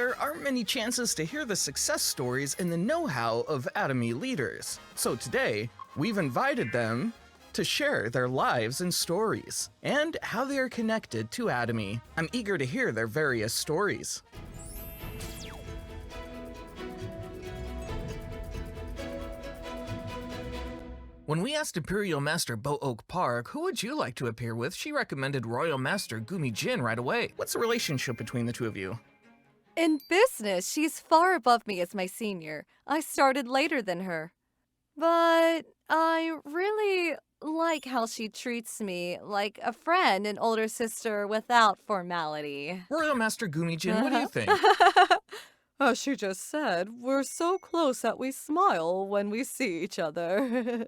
there aren't many chances to hear the success stories and the know-how of Atomy leaders. So today, we've invited them to share their lives and stories, and how they are connected to Atomy. I'm eager to hear their various stories. When we asked Imperial Master Bo Oak Park who would you like to appear with, she recommended Royal Master Gumi Jin right away. What's the relationship between the two of you? In business, she's far above me as my senior. I started later than her. But I really like how she treats me like a friend and older sister without formality. Royal Master Gumi Jin, what do you think? As she just said, we're so close that we smile when we see each other.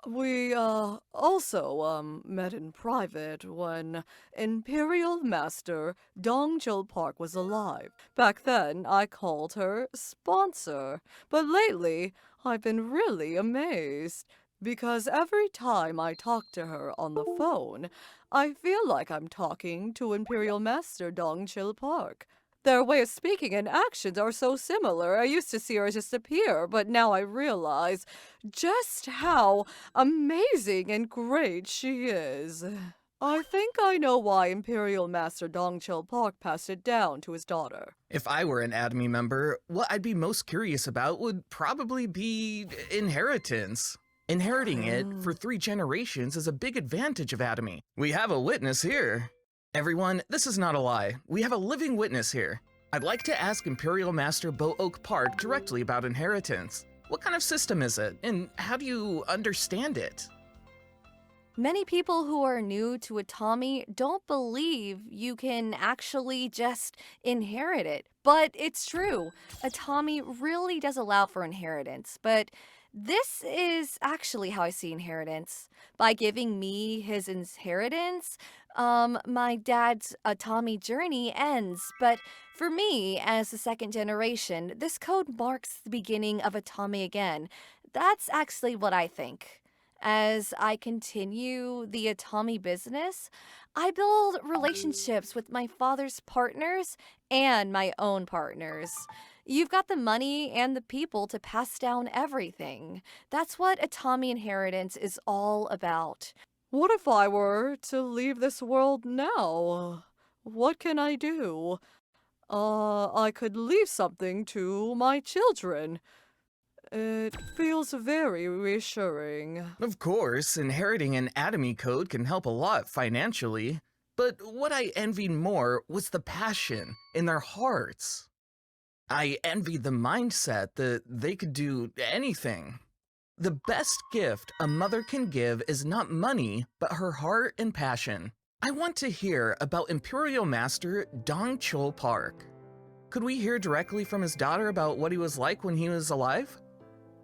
We also met in private when Imperial Master Dongchul Park was alive. Back then, I called her sponsor, but lately, I've been really amazed. Because every time I talk to her on the phone, I feel like I'm talking to Imperial Master Dongchul Park. Their way of speaking and actions are so similar. I used to see her just appear, but now I realize just how amazing and great she is. I think I know why Imperial Master Dongchul Park passed it down to his daughter. If I were an Atomy member, what I'd be most curious about would probably be inheritance. Inheriting it for 3 generations is a big advantage of Atomy. We have a witness here. Everyone, this is not a lie. We have a living witness here. I'd like to ask Imperial Master Bo Oak Park directly about inheritance. What kind of system is it, and how do you understand it? Many people who are new to Atomy don't believe you can actually just inherit it. But it's true. Atomy really does allow for inheritance, but this is actually how I see inheritance. By giving me his inheritance, my dad's Atomy journey ends. But for me, as the second generation, this code marks the beginning of Atomy again. That's actually what I think. As I continue the Atomy business, I build relationships with my father's partners and my own partners. You've got the money and the people to pass down everything. That's what Atomy inheritance is all about. What if I were to leave this world now? What can I do? I could leave something to my children. It feels very reassuring. Of course, inheriting an Atomy code can help a lot financially, but what I envied more was the passion in their hearts. I envied the mindset that they could do anything. The best gift a mother can give is not money, but her heart and passion. I want to hear about Imperial Master Dongchul Park. Could we hear directly from his daughter about what he was like when he was alive?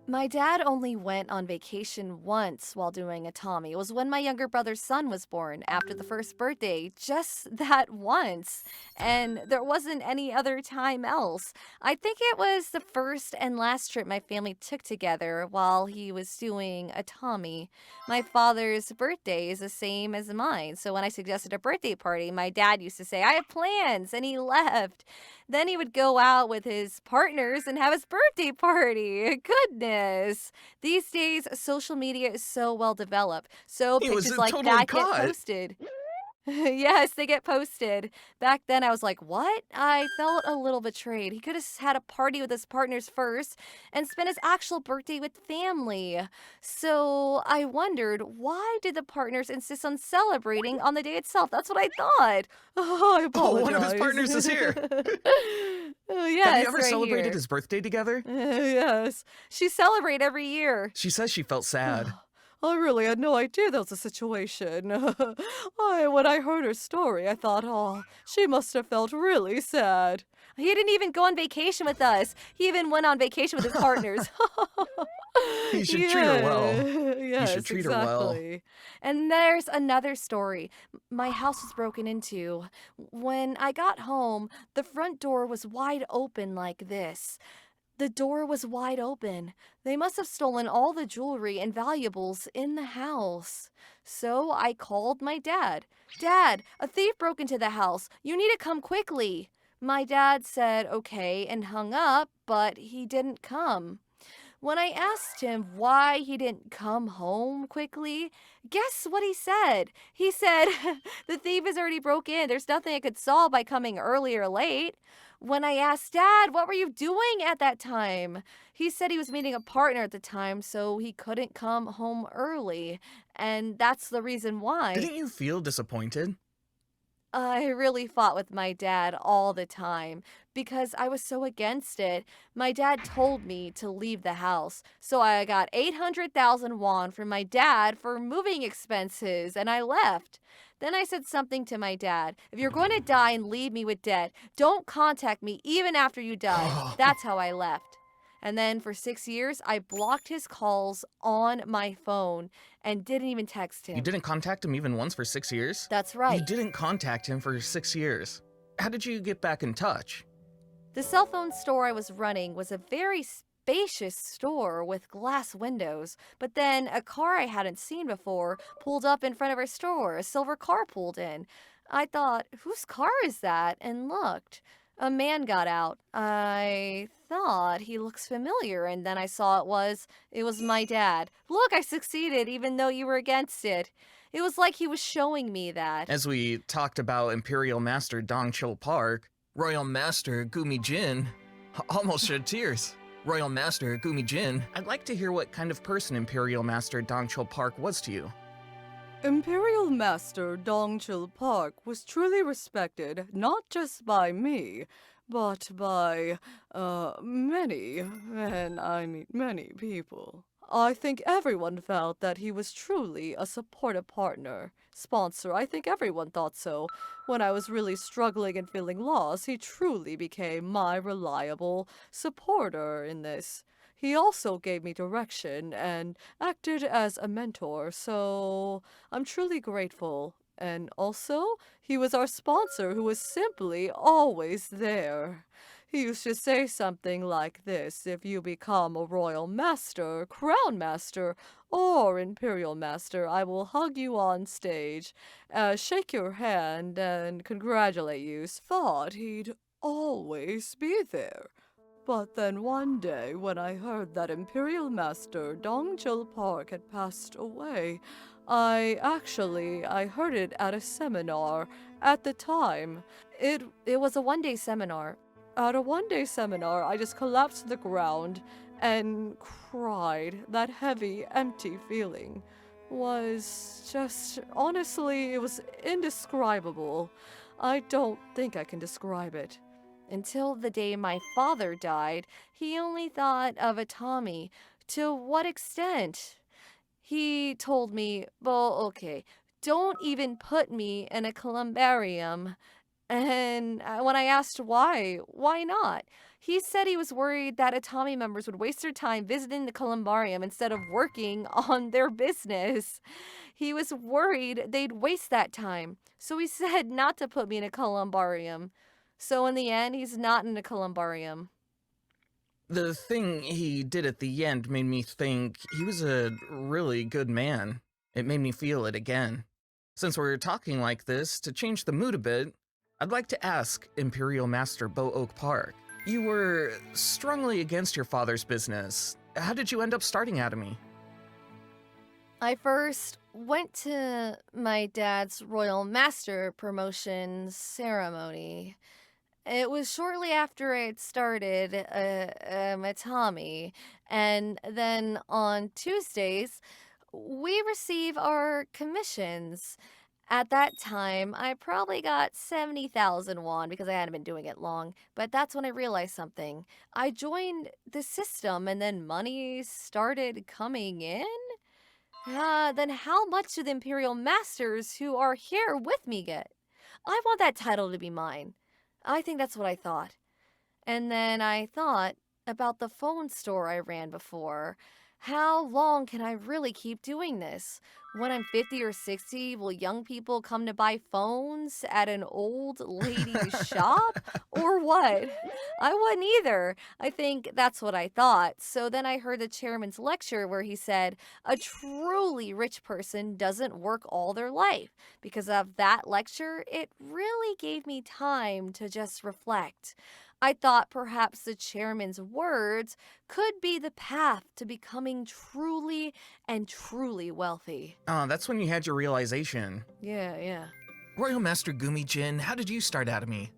My dad only went on vacation once while doing Atomy. It was when my younger brother's son was born, after the first birthday, just that once. And there wasn't any other time else. I think it was the first and last trip my family took together while he was doing Atomy. My father's birthday is the same as mine, so when I suggested a birthday party, my dad used to say, "I have plans," and he left. Then he would go out with his partners and have his birthday party. Goodness. These days, social media is so well developed. So He was pictures like totally that caught. get posted. Yes, they get posted. Back then, I was like, what? I felt a little betrayed. He could have had a party with his partners first and spent his actual birthday with family. So I wondered, why did the partners insist on celebrating on the day itself? That's what I thought. Oh, I apologize. one of his partners is here. Yes, Have you ever right celebrated here. his birthday together? Yes, she celebrate every year. She says she felt sad. I really had no idea that was a situation. When I heard her story, I thought, oh, she must have felt really sad. He didn't even go on vacation with us. He even went on vacation with his partners. You should treat her well. Yes, should treat her well. exactly. And there's another story. My house was broken into. When I got home, the front door was wide open like this. The door was wide open. They must have stolen all the jewelry and valuables in the house. So I called my dad. Dad, a thief broke into the house. You need to come quickly. My dad said okay and hung up, but he didn't come. When I asked him why he didn't come home quickly, guess what he said? He said, the thief has already broke in. There's nothing I could solve by coming early or late. When I asked Dad, what were you doing at that time? He said he was meeting a partner at the time, so he couldn't come home early. And that's the reason why. Didn't you feel disappointed? I really fought with my dad all the time because I was so against it. My dad told me to leave the house, so I got 800,000 won from my dad for moving expenses and I left. Then I said something to my dad. If you're going to die and leave me with debt, don't contact me even after you die. That's how I left. And then for 6 years, I blocked his calls on my phone and didn't even text You him. didn't contact him even once for 6 years? That's You right. didn't contact him for 6 years. How did you get back in touch? The cell phone store I was running was a very spacious store with glass windows, but then a car I hadn't seen before pulled up in front of our store. A silver car pulled in. I thought, whose car is that? And looked. A man got out. I thought he looks familiar, and then I saw it was my dad. Look, I succeeded even though you were against it. It was like he was showing me that. As we talked about Imperial Master Dongchul Park, Royal Master Gumi Jin almost shed tears. Royal Master Gumi Jin, I'd like to hear what kind of person Imperial Master Dongchul Park was to you. Imperial Master Dongchul Park was truly respected not just by me, but by, many, and I mean many people. I think everyone felt that he was truly a supportive partner, sponsor. I think everyone thought so. When I was really struggling and feeling lost, he truly became my reliable supporter in this. He also gave me direction and acted as a mentor, so I'm truly grateful. And also, he was our sponsor who was simply always there. He used to say something like this: if you become a royal master, crown master, or imperial master, I will hug you on stage, shake your hand, and congratulate you. Thought he'd always be there. But then one day, when I heard that Imperial Master Dongchul Park had passed away, I heard it at a seminar at the time. It was a one-day seminar. At a one-day seminar, I just collapsed to the ground and cried. That heavy, empty feeling was just, honestly, it was indescribable. I don't think I can describe it. Until the day my father died, he only thought of Atomy. To what extent? He told me, well, okay, don't even put me in a columbarium. And when I asked why not? He said he was worried that Atomy members would waste their time visiting the columbarium instead of working on their business. He was worried they'd waste that time. So he said not to put me in a columbarium. So in the end, he's not in a columbarium. The thing he did at the end made me think he was a really good man. It made me feel it again. Since we're talking like this, to change the mood a bit, I'd like to ask Imperial Master Bo Oak Park. You were strongly against your father's business. How did you end up starting Atomy? I first went to my dad's Royal Master promotion ceremony. It was shortly after I had started Atomy, and then on Tuesdays, we receive our commissions. At that time, I probably got 70,000 won because I hadn't been doing it long, but that's when I realized something. I joined the system and then money started coming in? Then how much do the Imperial Masters who are here with me get? I want that title to be mine. I think that's what I thought. And then I thought about the phone store I ran before. How long can I really keep doing this? When I'm 50 or 60, will young people come to buy phones at an old lady's shop? Or what? I wouldn't either. I think that's what I thought. So then I heard the chairman's lecture where he said a truly rich person doesn't work all their life. Because of that lecture, it really gave me time to just reflect. I thought perhaps the chairman's words could be the path to becoming truly and truly wealthy. Oh, that's when you had your realization. Yeah. Royal Master Gumi Jin, how did you start Atomy?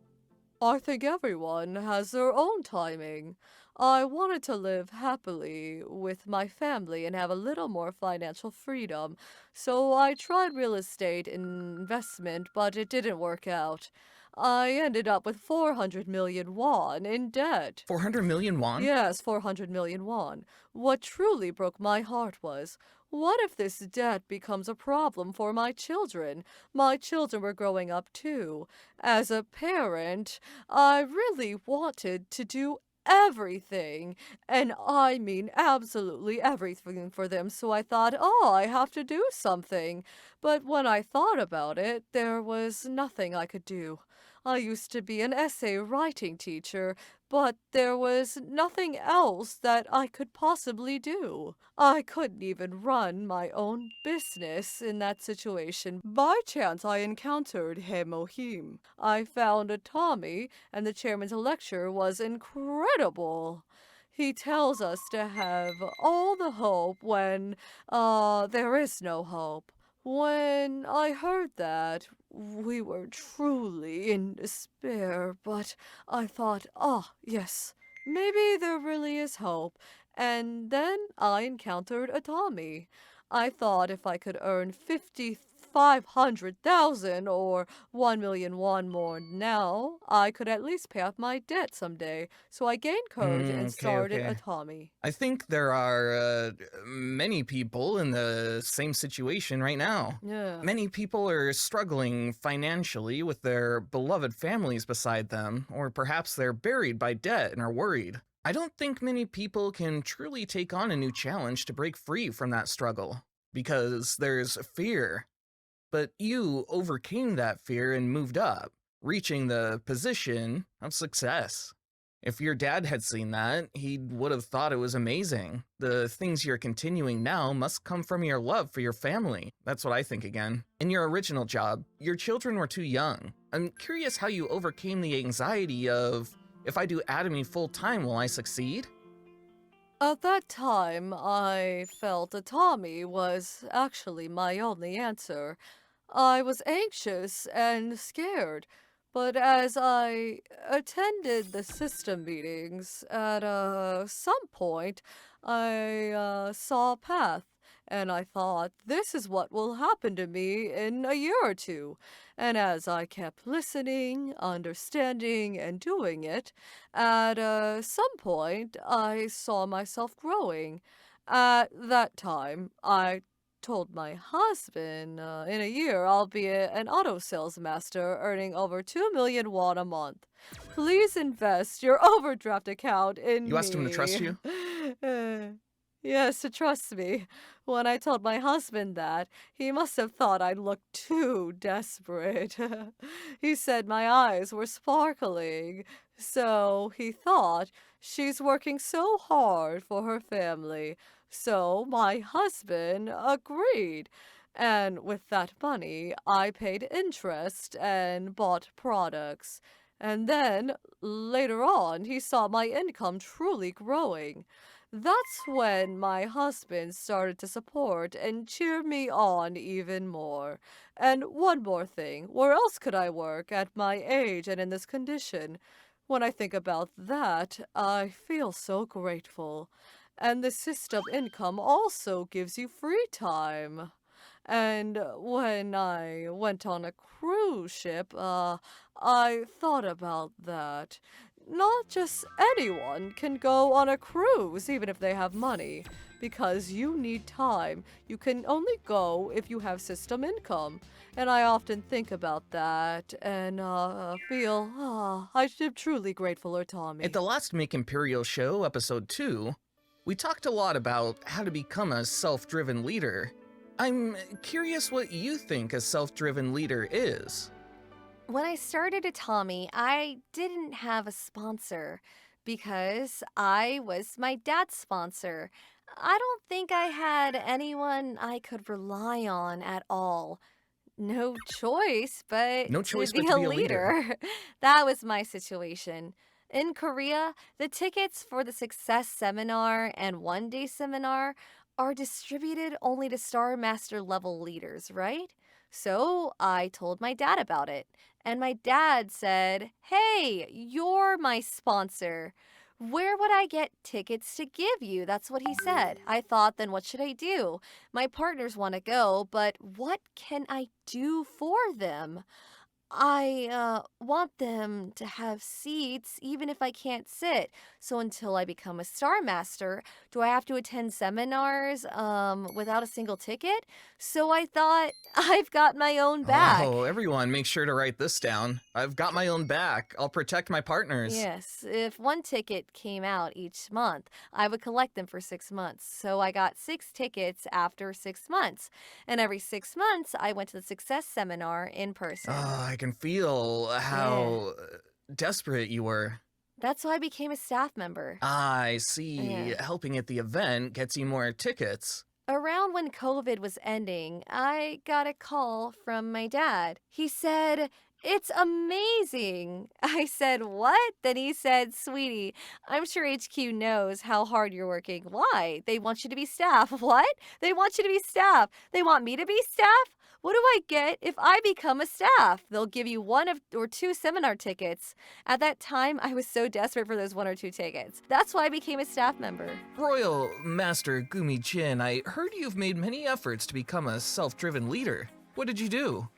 I think everyone has their own timing. I wanted to live happily with my family and have a little more financial freedom, so I tried real estate investment, but it didn't work out. I ended up with 400 million won in debt. 400 million won? Yes, 400 million won. What truly broke my heart was, what if this debt becomes a problem for my children? My children were growing up too. As a parent, I really wanted to do everything, and I mean absolutely everything for them, so I thought, oh, I have to do something. But when I thought about it, there was nothing I could do. I used to be an essay writing teacher, but there was nothing else that I could possibly do. I couldn't even run my own business in that situation. By chance, I encountered Hemohim. I found Atomy, and the chairman's lecture was incredible. He tells us to have all the hope when there is no hope. When I heard that, we were truly in despair, but I thought, ah, yes, maybe there really is hope. And then I encountered Atomy. I thought if I could earn 500,000 or 1 million won more now, I could at least pay off my debt someday. So I gained courage and started Okay. Atomy. I think there are many people in the same situation right now. Yeah. Many people are struggling financially with their beloved families beside them, or perhaps they're buried by debt and are worried. I don't think many people can truly take on a new challenge to break free from that struggle, because there's fear. But you overcame that fear and moved up, reaching the position of success. If your dad had seen that, he would have thought it was amazing. The things you're continuing now must come from your love for your family. That's what I think again. In your original job, your children were too young. I'm curious how you overcame the anxiety of, if I do Atomy full-time, will I succeed? At that time, I felt Atomy was actually my only answer. I was anxious and scared, but as I attended the system meetings, at some point, I saw a path, and I thought, this is what will happen to me in a year or two. And as I kept listening, understanding, and doing it, at some point, I saw myself growing. At that time, I told my husband, in a year I'll be an auto sales master earning over 2 million won a month. Please invest your overdraft account in You asked him to trust you? Uh, yes, to trust me. When I told my husband that, he must have thought I looked too desperate. He said my eyes were sparkling, so he thought she's working so hard for her family. So my husband agreed. And with that money, I paid interest and bought products. And then, later on, he saw my income truly growing. That's when my husband started to support and cheer me on even more. And one more thing, where else could I work at my age and in this condition? When I think about that, I feel so grateful. And the system income also gives you free time. And when I went on a cruise ship, I thought about that. Not just anyone can go on a cruise, even if they have money, because you need time. You can only go if you have system income. And I often think about that and feel, I'm truly grateful, Tommy. At the last Make Imperial show, episode 2, We talked a lot about how to become a self-driven leader. I'm curious what you think a self-driven leader is. When I started Atomy, I didn't have a sponsor because I was my dad's sponsor. I don't think I had anyone I could rely on at all. No choice but No to choice be but to a be a leader. leader. That was my situation. In Korea, the tickets for the Success Seminar and One Day Seminar are distributed only to Star Master level leaders, right? So I told my dad about it. And my dad said, "Hey, you're my sponsor. Where would I get tickets to give you?" That's what he said. I thought, then what should I do? My partners want to go, but what can I do for them? I want them to have seats even if I can't sit. So until I become a Star Master, do I have to attend seminars without a single ticket? So I thought, I've got my own back. Oh, everyone, make sure to write this down. I've got my own back. I'll protect my partners. Yes, if one ticket came out each month, I would collect them for 6 months. So I got 6 tickets after 6 months. And every 6 months, I went to the Success Seminar in person. I can feel Yeah. how desperate you were. That's why I became a staff member. I see. Yeah. Helping at the event gets you more tickets. Around when COVID was ending, I got a call from my dad. He said, "It's amazing." I said, "What?" Then he said, "Sweetie, I'm sure HQ knows how hard you're working. Why? They want you to be staff." What? They want you to be staff. They want me to be staff? What do I get if I become a staff? They'll give you or two seminar tickets. At that time, I was so desperate for those 1 or 2 tickets. That's why I became a staff member. Royal Master Gumi Jin, I heard you've made many efforts to become a self-driven leader. What did you do?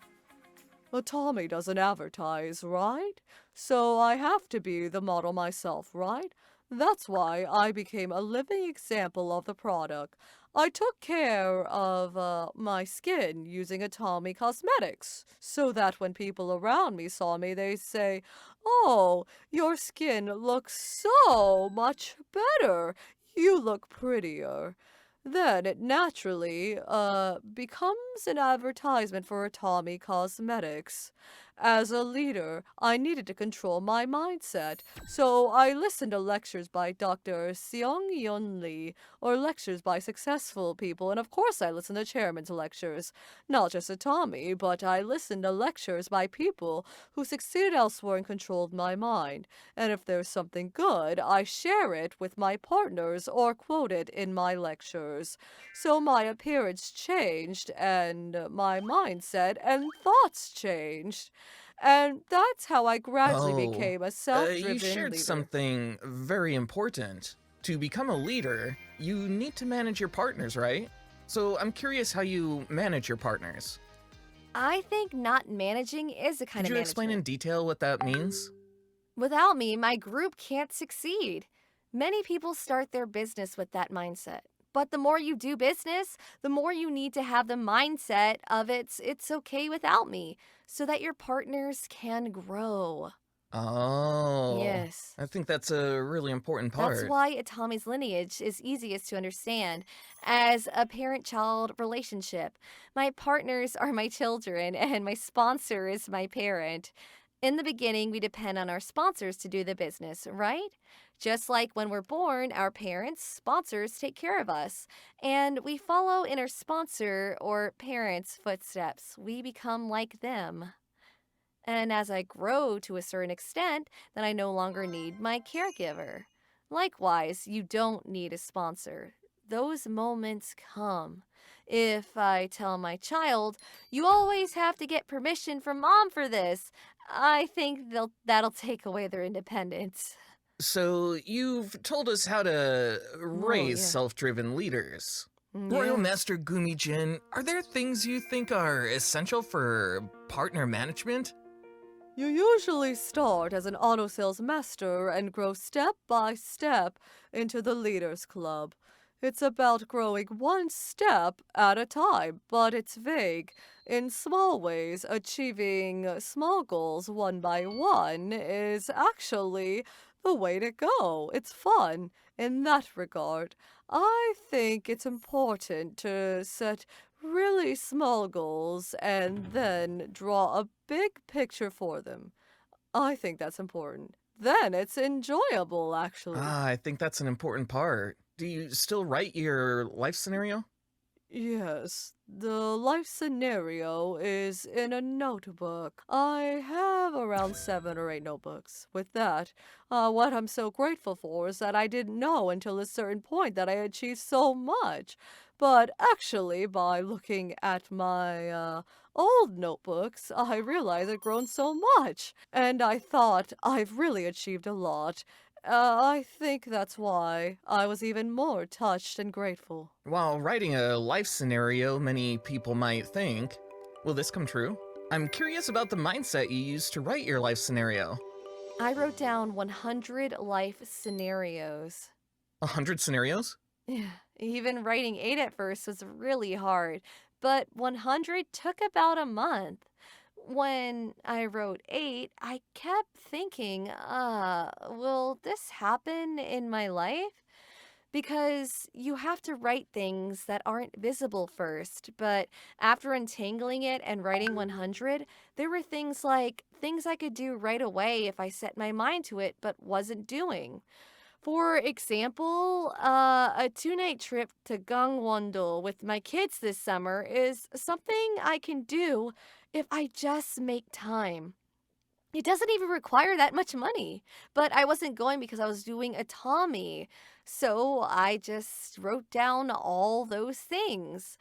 Well, Tommy doesn't advertise, right? So I have to be the model myself, right? That's why I became a living example of the product. I took care of my skin using Atomy Cosmetics, so that when people around me saw me, they say, "Oh, your skin looks so much better. You look prettier." Then it naturally becomes an advertisement for Atomy Cosmetics. As a leader, I needed to control my mindset, so I listened to lectures by Dr. Seong Yun Lee, or lectures by successful people, and of course I listened to chairman's lectures. Not just Atomy, but I listened to lectures by people who succeeded elsewhere and controlled my mind. And if there's something good, I share it with my partners or quote it in my lectures. So my appearance changed, and my mindset and thoughts changed. And that's how I gradually Oh, became a you self-driven shared leader. something very important. To become a leader, you need to manage your partners, right? So I'm curious how you manage your partners. I think not managing is a kind Could of you explain in management. detail what that means? Without me, my group can't succeed. Many people start their business with that mindset. But the more you do business, the more you need to have the mindset of it's okay without me so that your partners can grow. Oh, Yes. I think that's a really important That's part. why Atommy's lineage is easiest to understand as a parent child relationship. My partners are my children, and my sponsor is my parent. In the beginning, we depend on our sponsors to do the business, right? Just like when we're born, our parents, sponsors, take care of us. And we follow in our sponsor or parents' footsteps. We become like them. And as I grow to a certain extent, then I no longer need my caregiver. Likewise, you don't need a sponsor. Those moments come. If I tell my child, "You always have to get permission from mom for this," I think that'll take away their independence. So you've told us how to Oh, raise yeah. self-driven leaders. Royal Yeah. Master Gumi Jin, are there things you think are essential for partner management? You usually start as an auto sales master and grow step by step into the Leaders Club. It's about growing one step at a time, but it's vague. In small ways, achieving small goals one by one is actually the way to go. It's fun. In that regard, I think it's important to set really small goals and then draw a big picture for them. I think that's important. Then it's enjoyable, actually. Ah, I think that's an important part. Do you still write your life scenario? Yes, the life scenario is in a notebook. I have around 7 or 8 notebooks. With that, what I'm so grateful for is that I didn't know until a certain point that I achieved so much. But actually, by looking at my old notebooks, I realized I'd grown so much. And I thought I've really achieved a lot. I think that's why I was even more touched and grateful. While writing a life scenario, many people might think, will this come true? I'm curious about the mindset you used to write your life scenario. I wrote down 100 life scenarios. 100 scenarios? Yeah, even writing 8 at first was really hard, but 100 took about a month. When I wrote 8, I kept thinking, will this happen in my life? Because you have to write things that aren't visible first. But after untangling it and writing 100, there were things like things I could do right away if I set my mind to it, but wasn't doing. For example, a 2 night trip to Gangwon-do with my kids this summer is something I can do if I just make time. It doesn't even require that much money, but I wasn't going because I was doing Atomy. So I just wrote down all those things.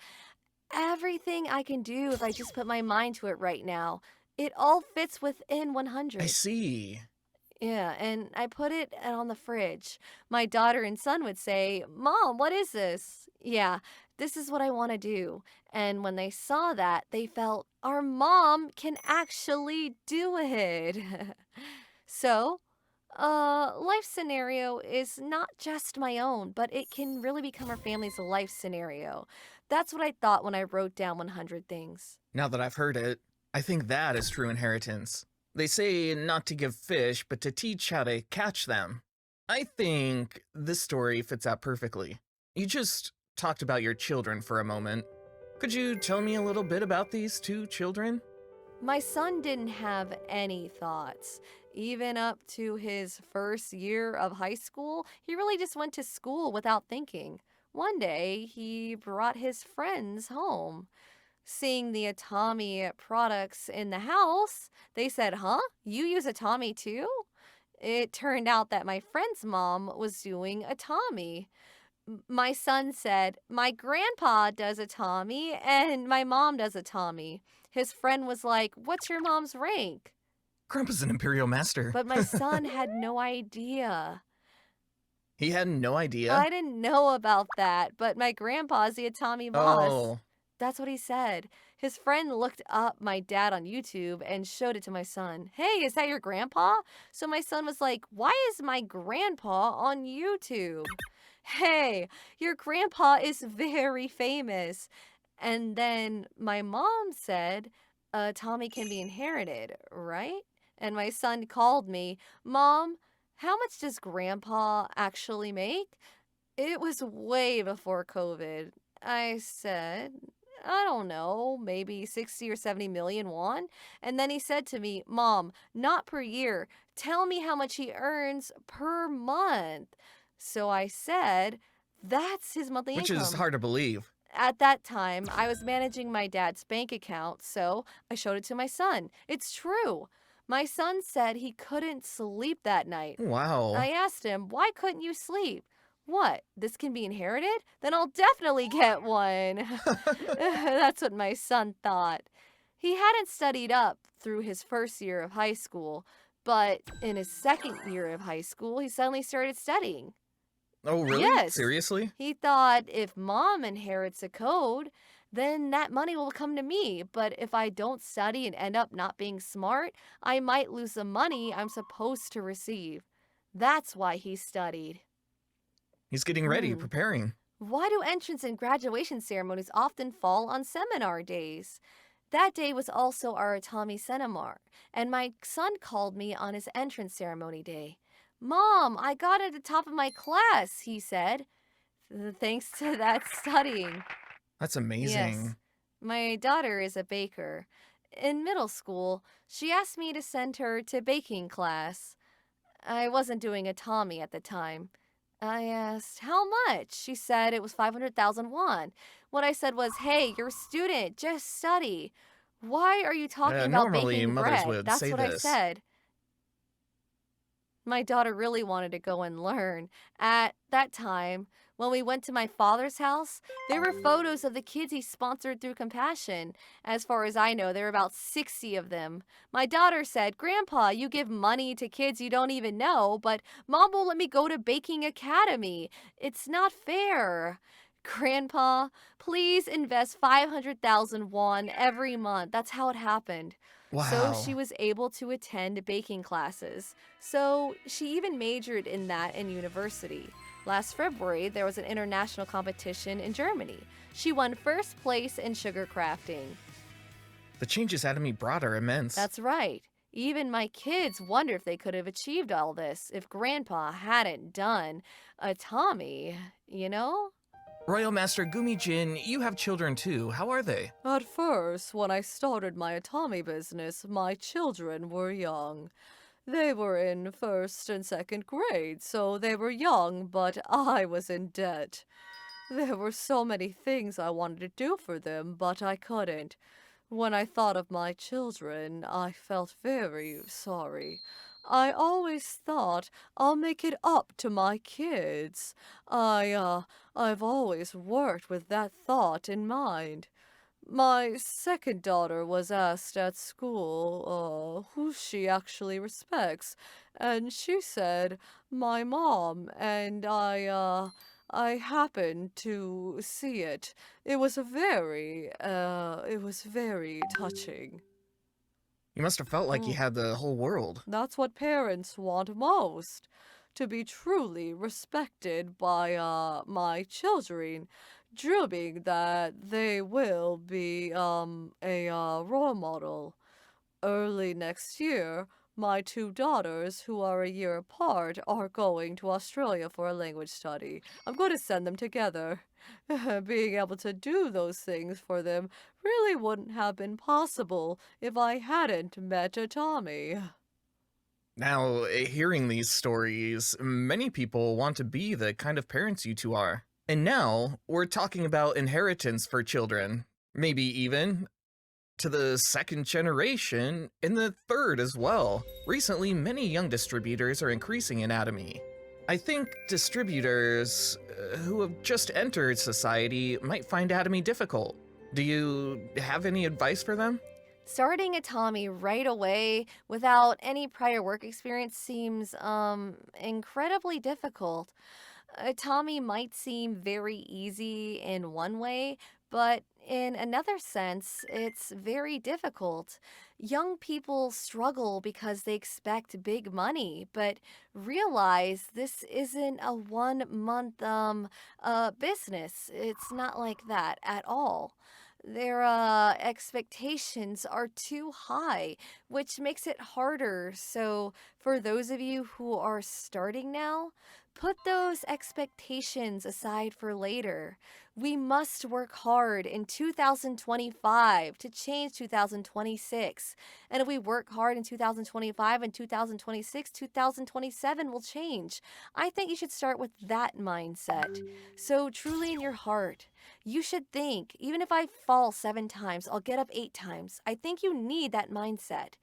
Everything I can do if I just put my mind to it right now. It all fits within I 100. see. Yeah, and I put it on the fridge. My daughter and son would say, "Mom, what is this?" Yeah, this is what I want to do. And when they saw that, they felt our mom can actually do it. So, life scenario is not just my own, but it can really become our family's life scenario. That's what I thought when I wrote down 100 things. Now that I've heard it, I think that is true inheritance. They say not to give fish, but to teach how to catch them. I think this story fits that perfectly. You just talked about your children for a moment. Could you tell me a little bit about these two children? My son didn't have any thoughts. Even up to his first year of high school, he really just went to school without thinking. One day, he brought his friends home. Seeing the Atomy products in the house, they said, "Huh? You use Atomy too?" It turned out that my friend's mom was doing Atomy. My son said, "My grandpa does Atomy and my mom does Atomy." His friend was like, "What's your mom's rank?" Grandpa's an Imperial master. But my son had no idea. He had no idea? I didn't know about that, but my grandpa's the Atomy boss. Oh, That's what he said. His friend looked up my dad on YouTube and showed it to my son. "Hey, is that your grandpa?" So my son was like, "Why is my grandpa on YouTube?" "Hey, your grandpa is very famous." And then my mom said, Tommy can be inherited, right? And my son called me, "Mom, how much does grandpa actually make?" It was way before COVID. I said, "I don't know, maybe 60 or 70 million won." And then he said to me, "Mom, not per year. Tell me how much he earns per month." So I said, "That's his monthly which is income." hard to believe. At that time, I was managing my dad's bank account, so I showed it to my son. It's true. My son said he couldn't sleep that night. Wow. I asked him, "Why couldn't you sleep?" "What? This can be inherited? Then I'll definitely get one." That's what my son thought. He hadn't studied up through his first year of high school, but in his second year of high school, he suddenly started studying. Oh, really? Yes. Seriously? He thought if mom inherits a code, then that money will come to me. But if I don't study and end up not being smart, I might lose the money I'm supposed to receive. That's why he studied. He's getting ready, preparing. Why do entrance and graduation ceremonies often fall on seminar days? That day was also our Atomy seminar, and my son called me on his entrance ceremony day. Mom, I got at the top of my class, he said, thanks to that studying. That's Yes, amazing. my daughter is a baker. In middle school, she asked me to send her to baking class. I wasn't doing a Tommy at the time. I asked, how much? She said it was 500,000 won. What I said was, hey, you're a student, just study. Why are you talking about Normally, baking mothers bread? would That's say what I this. said. My daughter really wanted to go and learn. At that time, when we went to my father's house, there were photos of the kids he sponsored through Compassion. As far as I know, there were about 60 of them. My daughter said, Grandpa, you give money to kids you don't even know, but Mom won't let me go to Baking Academy. It's not fair. Grandpa, please invest 500,000 won every month. That's how it happened. So she Wow. was able to attend baking classes. So she even majored in that in university. Last February, there was an international competition in Germany. She won first place in sugar crafting. The changes Atomy brought are immense. That's right. Even my kids wonder if they could have achieved all this if Grandpa hadn't done a Tommy, you know? Royal Master Gumijin, you have children too. How are they? At first, when I started my Atomy business, my children were young. They were in first and second grade, so they were young, but I was in debt. There were so many things I wanted to do for them, but I couldn't. When I thought of my children, I felt very sorry. I always thought I'll make it up to my kids. I've always worked with that thought in mind. My second daughter was asked at school, who she actually respects, and she said, my mom, and I happened to see it. It was very touching. You must have felt like you Mm. had the whole world. That's what parents want most, to be truly respected by my children, dreaming that they will be a role model. Early next year, my two daughters, who are a year apart, are going to Australia for a language study. I'm going to send them together. Being able to do those things for them really wouldn't have been possible if I hadn't met a Tommy. Now, hearing these stories, many people want to be the kind of parents you two are. And now, we're talking about inheritance for children. Maybe even to the second generation and the third as well. Recently, many young distributors are increasing in Atomy. I think distributors who have just entered society might find Atomy difficult. Do you have any advice for them? Starting a Tommy right away without any prior work experience seems incredibly difficult. A Tommy might seem very easy in one way, but in another sense, it's very difficult. Young people struggle because they expect big money, but realize this isn't a 1 month business. It's not like that at all. Their expectations are too high, which makes it harder. So, for those of you who are starting now, put those expectations aside for later. We must work hard in 2025 to change 2026. And if we work hard in 2025 and 2026, 2027 will change. I think you should start with that mindset. So, truly in your heart, you should think, even if I fall 7 times, I'll get up 8 times. I think you need that mindset.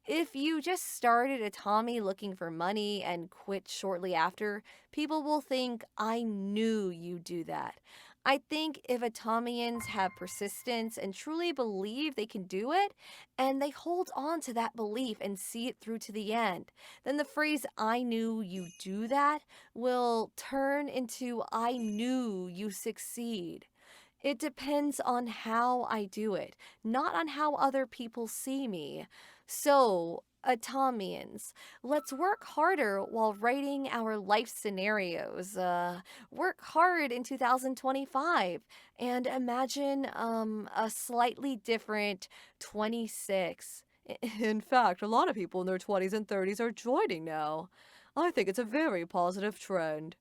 If you just started a Tommy looking for money and quit shortly after, people will think, I knew you'd do that. I think if Atomians have persistence and truly believe they can do it, and they hold on to that belief and see it through to the end, then the phrase, I knew you do that, will turn into, I knew you succeed. It depends on how I do it, not on how other people see me. So, Atomians, let's work harder while writing our life scenarios. Work hard in 2025 and imagine a slightly different 26. In fact, a lot of people in their 20s and 30s are joining now. I think it's a very positive trend.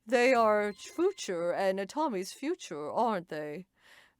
They are future and Atomy's future, aren't they?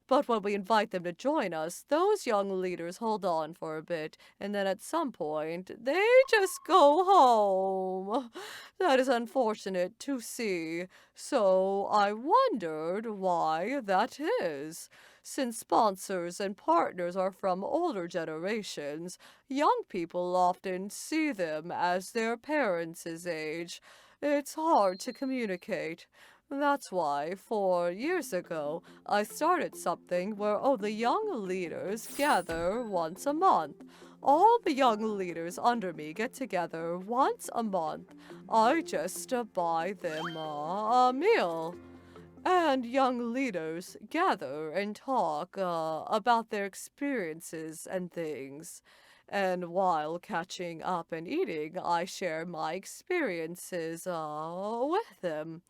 But when we invite them to join us, those young leaders hold on for a bit, and then at some point, they just go home. That is unfortunate to see. So I wondered why that is. Since sponsors and partners are from older generations, young people often see them as their parents' age. It's hard to communicate. That's why, 4 years ago, I started something where all the young leaders gather once a month. All the young leaders under me get together once a month. I just buy them a meal. And young leaders gather and talk about their experiences and things. And while catching up and eating, I share my experiences with them.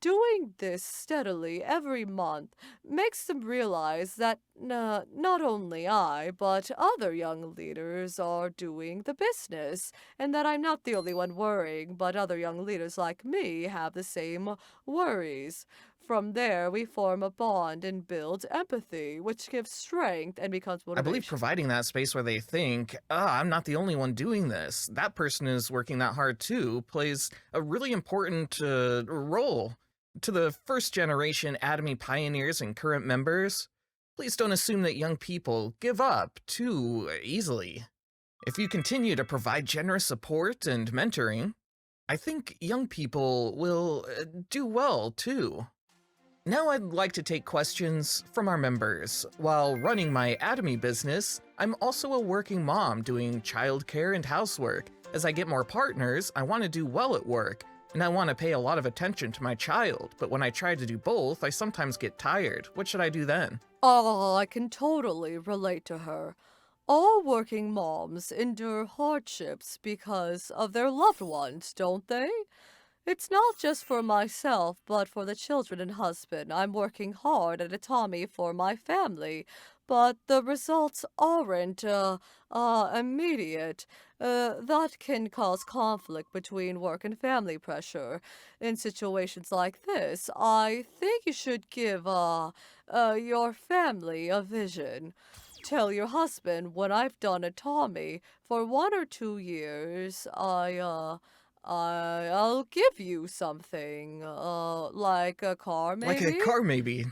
Doing this steadily every month makes them realize that not only I, but other young leaders are doing the business, and that I'm not the only one worrying, but other young leaders like me have the same worries. From there, we form a bond and build empathy, which gives strength and becomes I believe motivation. providing that space where they think, I'm not the only one doing this, that person is working that hard too, plays a really important role. To the first generation Atomy pioneers and current members, please don't assume that young people give up too easily. If you continue to provide generous support and mentoring, I think young people will do well too. Now I'd like to take questions from our members. While running my Atomy business, I'm also a working mom doing childcare and housework. As I get more partners, I want to do well at work, and I want to pay a lot of attention to my child, but when I try to do both, I sometimes get tired. What should I do then? Oh, I can totally relate to her. All working moms endure hardships because of their loved ones, don't they? It's not just for myself, but for the children and husband. I'm working hard at Atomy for my family, but the results aren't immediate. That can cause conflict between work and family pressure. In situations like this, I think you should give your family a vision. Tell your husband when I've done Atomy for 1 or 2 years, I'll give you something, like a car, Like a maybe? car, maybe.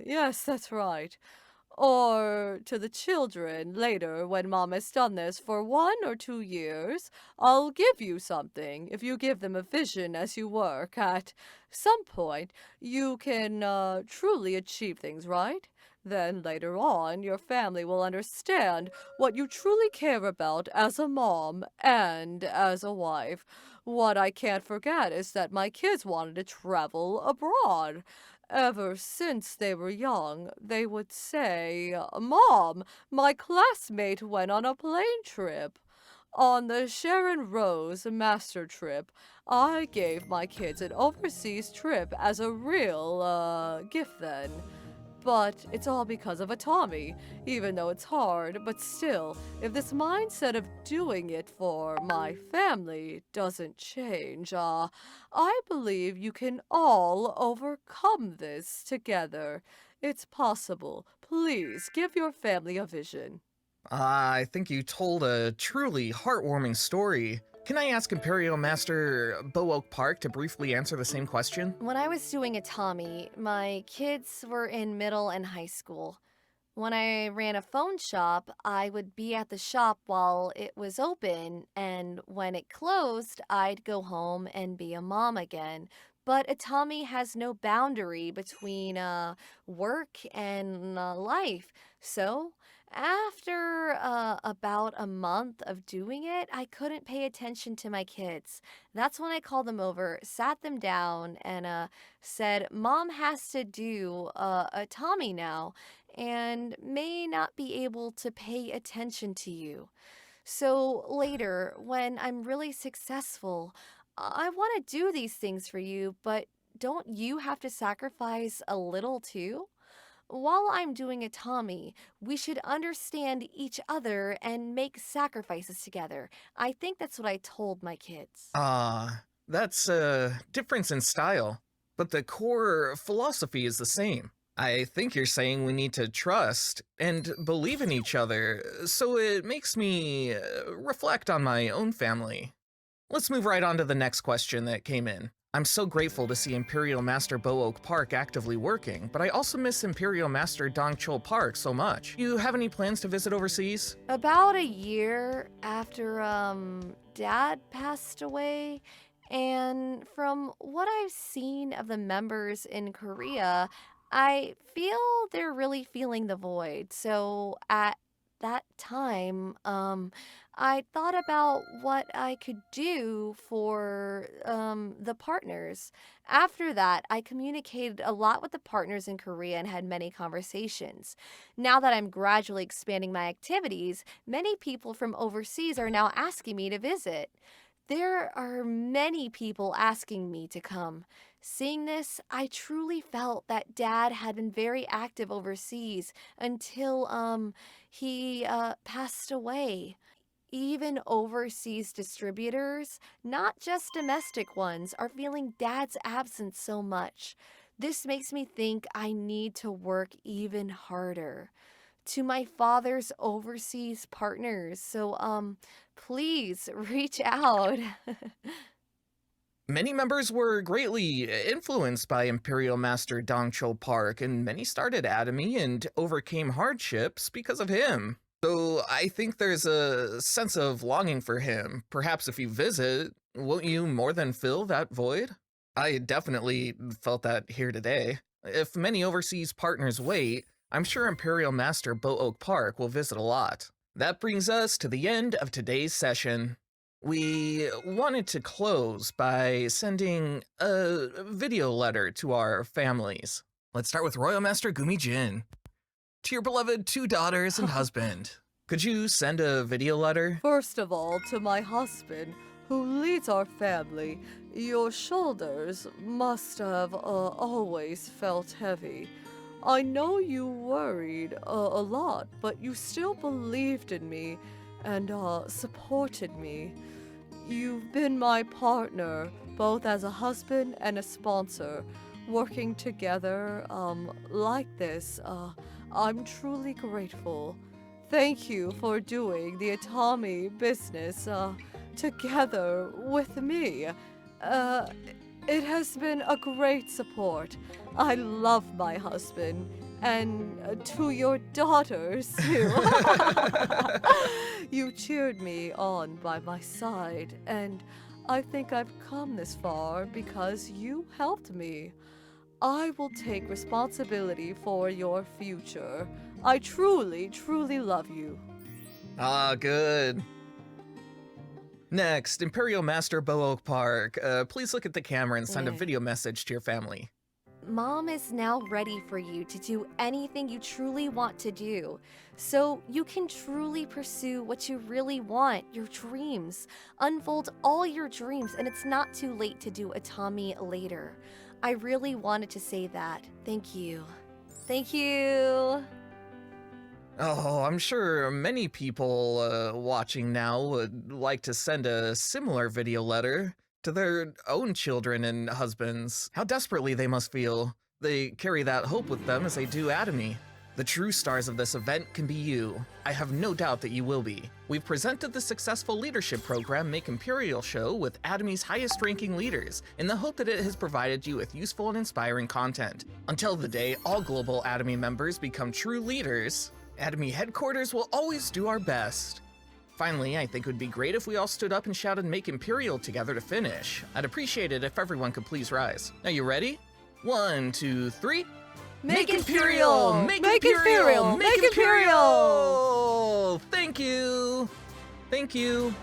Yes, that's right. Or to the children later, when mom has done this for 1 or 2 years, I'll give you something. If you give them a vision as you work, at some point, you can truly achieve things, right? Then later on, your family will understand what you truly care about as a mom and as a wife. What I can't forget is that my kids wanted to travel abroad. Ever since they were young, they would say, Mom, my classmate went on a plane trip. On the Sharon Rose master trip, I gave my kids an overseas trip as a real gift then. But it's all because of Atomy, even though it's hard, but still, if this mindset of doing it for my family doesn't change, I believe you can all overcome this together. It's possible. Please give your family a vision. I think you told a truly heartwarming story. Can I ask Imperial Master Bowoak Park to briefly answer the same question? When I was doing Atomy, my kids were in middle and high school. When I ran a phone shop, I would be at the shop while it was open, and when it closed, I'd go home and be a mom again. But Atomy has no boundary between work and life. So, after about a month of doing it, I couldn't pay attention to my kids. That's when I called them over, sat them down, and said, Mom has to do Atomy now and may not be able to pay attention to you. So later, when I'm really successful, I want to do these things for you, but don't you have to sacrifice a little too? while I'm doing Atomy, we should understand each other and make sacrifices together. I think that's what I told my kids. That's a difference in style, but the core philosophy is the same. I think you're saying we need to trust and believe in each other, so it makes me reflect on my own family. Let's move right on to the next question that came in. I'm so grateful to see Imperial Master Bo Oak Park actively working, but I also miss Imperial Master Dong Chul Park so much. You have any plans to visit overseas? About a year after, Dad passed away, and from what I've seen of the members in Korea, I feel they're really feeling the void. So at that time, I thought about what I could do for the partners. After that, I communicated a lot with the partners in Korea and had many conversations. Now that I'm gradually expanding my activities, many people from overseas are now asking me to visit. There are many people asking me to come. Seeing this, I truly felt that Dad had been very active overseas until he passed away. Even overseas distributors, not just domestic ones, are feeling Dad's absence so much. This makes me think I need to work even harder. To my father's overseas partners, so please reach out. Many members were greatly influenced by Imperial Master Dong Chul Park, and many started Atomy and overcame hardships because of him. So I think there's a sense of longing for him. Perhaps if you visit, won't you more than fill that void? I definitely felt that here today. If many overseas partners wait, I'm sure Imperial Master Bo Oak Park will visit a lot. That brings us to the end of today's session. We wanted to close by sending a video letter to our families. Let's start with Royal Master Gumi Jin. To your beloved 2 daughters and husband, could you send a video letter? First of all, to my husband, who leads our family, your shoulders must have always felt heavy. I know you worried a lot, but you still believed in me and supported me. You've been my partner, both as a husband and a sponsor. Working together like this, I'm truly grateful. Thank you for doing the Atomy business together with me. It has been a great support. I love my husband, and to your daughters too. You cheered me on by my side, and I think I've come this far because you helped me. I will take responsibility for your future. I truly, truly love you. Good. Next, Imperial Master Bo Oak Park. Please look at the camera and send a Yeah. video message to your family. Mom is now ready for you to do anything you truly want to do. So you can truly pursue what you really want, your dreams. Unfold all your dreams, and it's not too late to do Atomy later. I really wanted to say that. Thank you. Thank you. Oh, I'm sure many people watching now would like to send a similar video letter to their own children and husbands. How desperately they must feel. They carry that hope with them as they do Atomy. The true stars of this event can be you. I have no doubt that you will be. We've presented the successful leadership program Make Imperial show with Atomy's highest ranking leaders in the hope that it has provided you with useful and inspiring content. Until the day all global Atomy members become true leaders, Atomy headquarters will always do our best. Finally, I think it would be great if we all stood up and shouted Make Imperial together to finish. I'd appreciate it if everyone could please rise. Are you ready? 1, 2, 3. Make Imperial! Make Make Imperial! Imperial! Make Imperial! Thank you! Thank you!